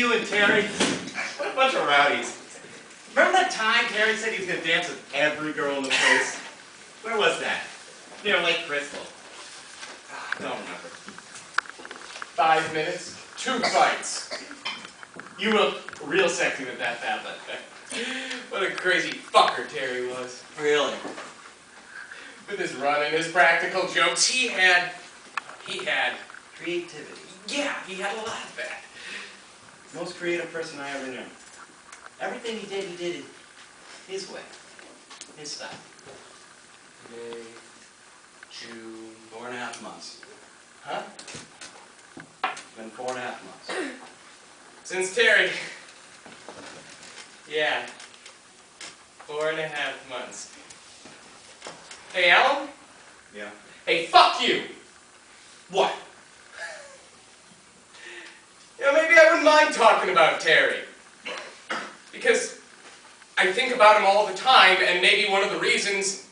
you and Terry. What a bunch of rowdies. Remember that time Terry said he was going to dance with every girl in the place? Where was that? Near Lake Crystal. I don't remember. 5 minutes, 2 fights. You look real sexy with that fat left back. What a crazy fucker Terry was. Really? With his running, his practical jokes, he had creativity. Yeah, he had a lot of that. Most creative person I ever knew. Everything he did it his way. His style. May, June. 4.5 months. Huh? It's been 4.5 months. Since Terry. Yeah. 4.5 months. Hey, Alan? Yeah. Hey, fuck you! What? You know, maybe I wouldn't mind talking about Terry. Because I think about him all the time, and maybe one of the reasons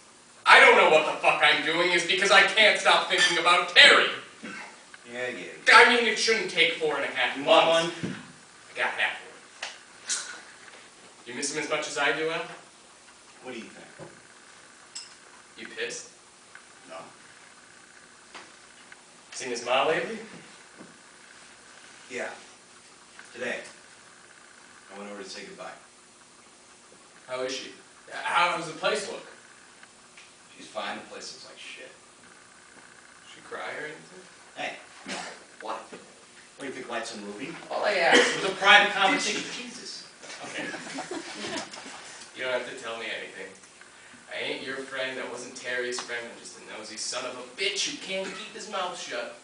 I don't know what the fuck I'm doing is because I can't stop thinking about Terry. Yeah, I get it. I mean, it shouldn't take 4.5 months. One. I got half one. You miss him as much as I do, Al? What do you think? You pissed? No. Seen his ma lately? Yeah. Today. I went over to say goodbye. How is she? How does the place look? She's fine. The place looks like shit. She cry or anything? Hey. What? What do you think, Light's a movie? All I asked It was a private conversation. Jesus. Okay. You don't have to tell me anything. I ain't your friend. I wasn't Terry's friend. I'm just a nosy son of a bitch who can't keep his mouth shut.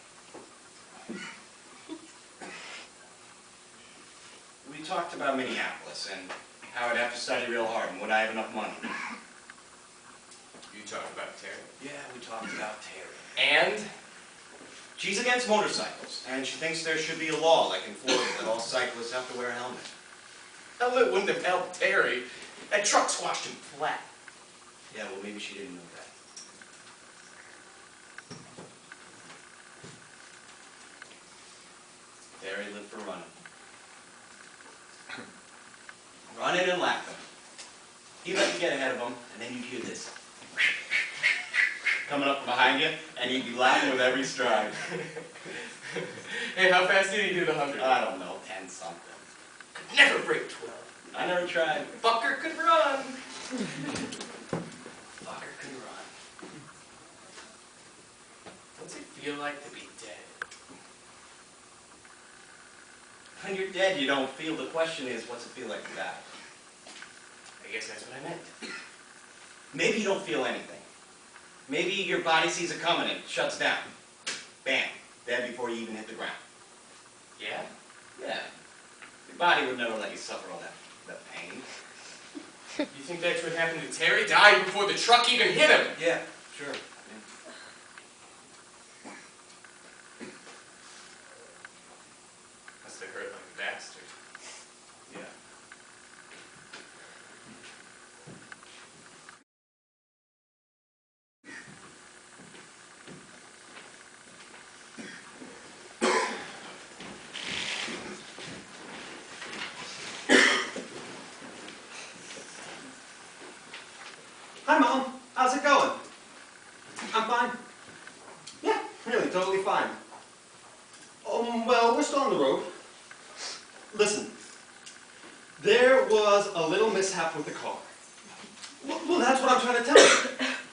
We talked about Minneapolis and how I'd have to study real hard and would I have enough money. You talked about Terry? Yeah, we talked about Terry. And? She's against motorcycles, and she thinks there should be a law, like in Florida, that all cyclists have to wear a helmet. Hell, it wouldn't have helped Terry. That truck squashed him flat. Yeah, well, maybe she didn't know that. Terry lived for running. Running and laughing. He'd let you get ahead of him, and then you'd hear this. Coming up from behind you, and he'd be laughing with every stride. Hey, how fast did he do the 100? I don't know, 10 something. Could never break 12. I never tried. Fucker could run. Fucker could run. What's it feel like to be dead? When you're dead, you don't feel. The question is, what's it feel like to die? I guess that's what I meant. Maybe you don't feel anything. Maybe your body sees it coming and shuts down. Bam. Dead before you even hit the ground. Yeah? Yeah. Your body would never let you suffer all that pain. You think that's what happened to Terry? Died before the truck even hit him? Yeah, sure. Must have hurt like a bastard. Yeah. Hi, Mom. How's it going? I'm fine. Yeah, really, totally fine. Well, we're still on the road. Listen, there was a little mishap with the car. Well, that's what I'm trying to tell you.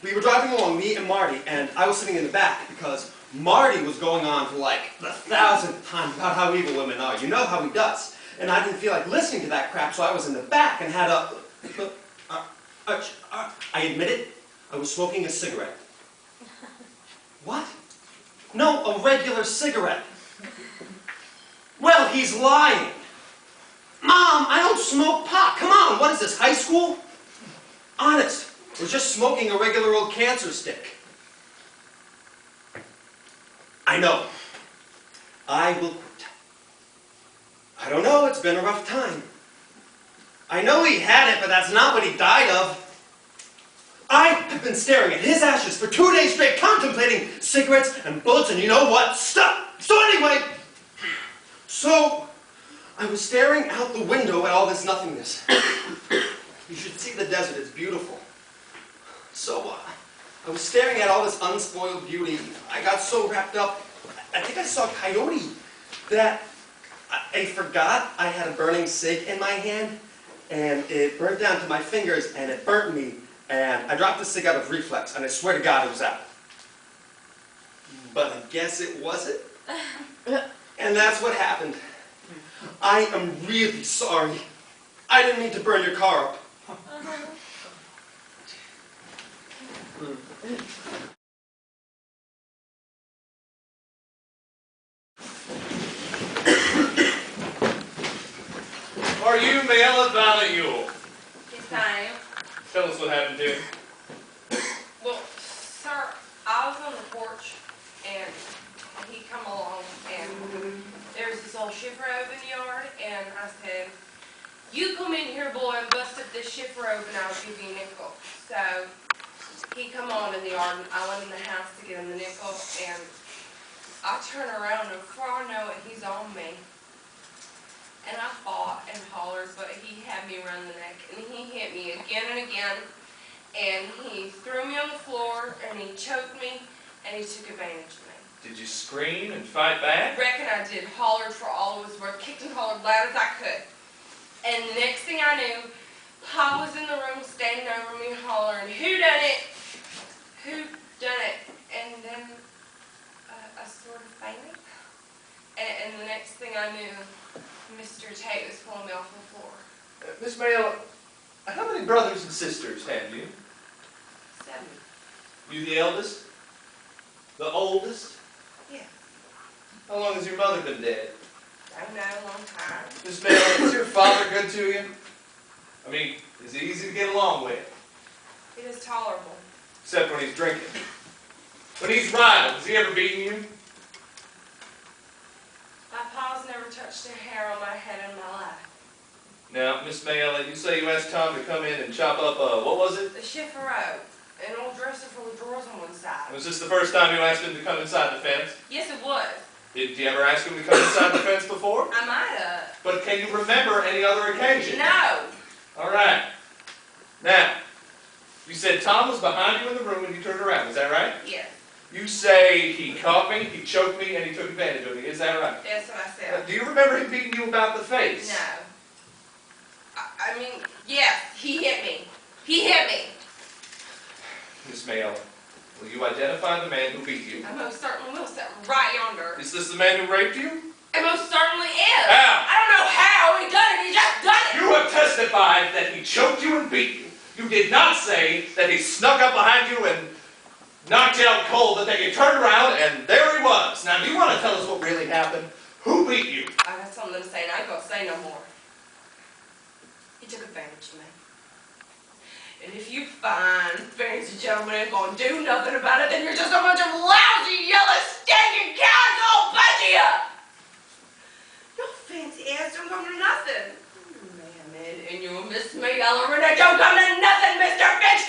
We were driving along, me and Marty, and I was sitting in the back because Marty was going on for like the 1,000th time about how evil women are. You know how he does. And I didn't feel like listening to that crap, so I was in the back and had I admit it, I was smoking a cigarette. What? No, a regular cigarette. Well, he's lying. Mom, I don't smoke pot. Come on, what is this, high school? Honest, we're just smoking a regular old cancer stick. I know. I will quit. I don't know, it's been a rough time. I know he had it, but that's not what he died of. I have been staring at his ashes for 2 days straight, contemplating cigarettes and bullets, and you know what? Stop! So anyway, I was staring out the window at all this nothingness. You should see the desert, it's beautiful. So, I was staring at all this unspoiled beauty. I got so wrapped up, I think I saw a coyote, that I forgot I had a burning cig in my hand, and it burnt down to my fingers, and it burnt me, and I dropped the cig out of reflex, and I swear to God it was out. But I guess it wasn't. And that's what happened. I am really sorry. I didn't mean to burn your car up. Are you male at Violet Yule? Yes, I am. Tell us what happened to you. Well, sir, I was on the porch, and he come along, and there was this old shiffer robe in the yard, and I said, "You come in here, boy, and bust up this shiffer robe, and I'll give you a nickel." So he come on in the yard, and I went in the house to get him the nickel, and I turn around, and before I know it, he's on me. And I fought and hollered, but he had me around the neck, and he hit me again and again, and he threw me on the floor, and he choked me, and he took advantage of me. Did you scream and fight back? Reckon I did. Hollered for all it was worth, kicked and hollered loud as I could. And the next thing I knew, Pa was in the room standing over me hollering, "Who done it? Who done it?" And then I sort of fainted. And the next thing I knew, Mr. Tate was pulling me off the floor. Miss Mayella, how many brothers and sisters have you? 7. You the eldest? The oldest? Yeah. How long has your mother been dead? I don't know, a long time. Miss Mayella, is your father good to you? I mean, is he easy to get along with? It is tolerable. Except when he's drinking. When he's riding, has he ever beaten you? My pa's never touched a hair on my head in my life. Now, Miss Mayella, you say you asked Tom to come in and chop up, what was it? The shiffer robe, an old dresser full of drawers on one side. Was this the first time you asked him to come inside the fence? Yes, it was. Did you ever ask him to come inside the fence before? I might have. But can you remember any other occasion? No. All right. Now, you said Tom was behind you in the room when you turned around. Is that right? Yes. You say he caught me, he choked me, and he took advantage of me. Is that right? That's what I said. Do you remember him beating you about the face? No. I mean, yes, he hit me. He hit me. Miss Mayella, will you identify the man who beat you? I most certainly will, sit right yonder. Is this the man who raped you? It most certainly is. How? I don't know how he done it. He just done it. You have testified that he choked you and beat you. You did not say that he snuck up behind you and knocked you out cold, but then you turned around and there he was. Now, do you want to tell us what really happened? Who beat you? I got something to say, and I ain't gonna say no more. He took advantage of me. And if you fine, fancy gentlemen ain't gonna do nothing about it, then you're just a bunch of lousy, yellow, stinking cows, all bunch of you! Your fancy ass don't come to nothing. Man, and you miss me, Ella, don't come to nothing, Mr. Finch!